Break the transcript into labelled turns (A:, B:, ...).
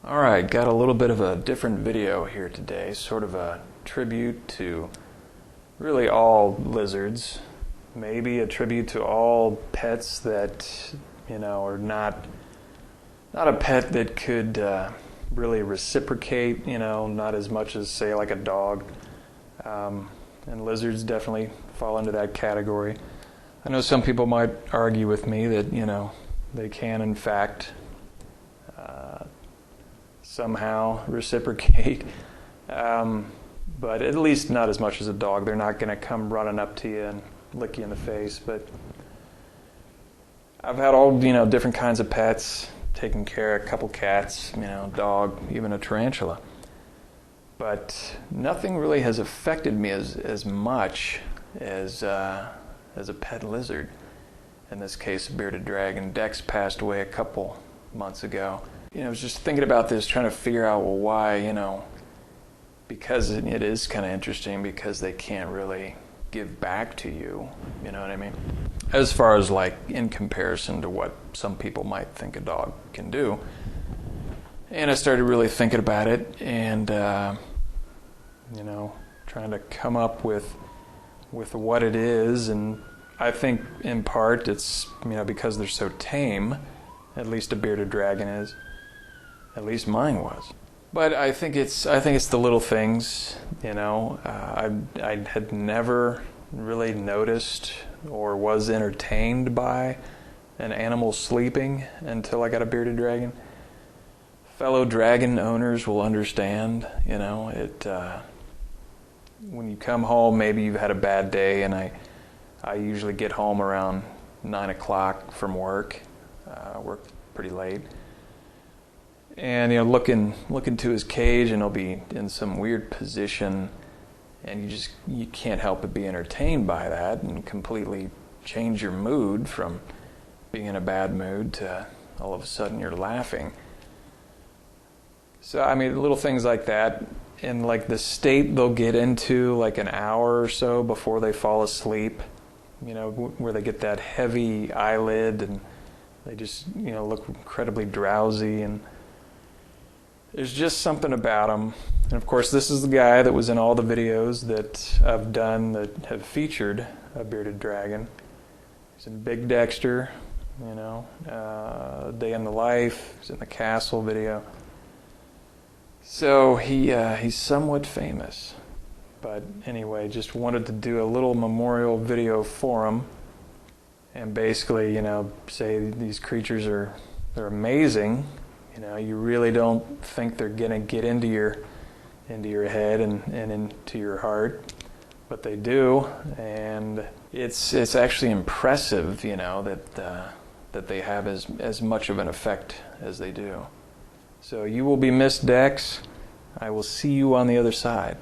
A: Alright, got a little bit of a different video here today, sort of a tribute to really all lizards, maybe a tribute to all pets that, are not a pet that could really reciprocate, not as much as, say, like a dog. And lizards definitely fall into that category. I know some people might argue with me that, they can, in fact, somehow reciprocate, but at least not as much as a dog. They're not going to come running up to you and lick you in the face. But I've had all different kinds of pets, taken care of a couple cats, dog, even a tarantula. But nothing really has affected me as much as a pet lizard. In this case, a bearded dragon. Dex passed away a couple months ago. I was just thinking about this, trying to figure out, well, why, because it is kind of interesting because they can't really give back to you, you know what I mean? As far as like in comparison to what some people might think a dog can do. And I started really thinking about it and, trying to come up with what it is. And I think in part it's, because they're so tame, at least a bearded dragon is. At least mine was. But I think it's the little things, I had never really noticed or was entertained by an animal sleeping until I got a bearded dragon. Fellow dragon owners will understand, when you come home, maybe you've had a bad day, and I usually get home around 9 o'clock from work. I work pretty late. And looking to his cage, and he'll be in some weird position, and you can't help but be entertained by that, and completely change your mood from being in a bad mood to all of a sudden you're laughing. So little things like that, and like the state they'll get into like an hour or so before they fall asleep, where they get that heavy eyelid and they just look incredibly drowsy, and there's just something about him. And of course, this is the guy that was in all the videos that I've done that have featured a bearded dragon. He's in Big Dexter, Day in the Life. He's in the Castle video. So he's somewhat famous. But anyway, just wanted to do a little memorial video for him. And basically, say these creatures they're amazing. You really don't think they're going to get into your head and into your heart, but they do, and it's actually impressive, that they have as much of an effect as they do. So you will be missed, Dex. I will see you on the other side.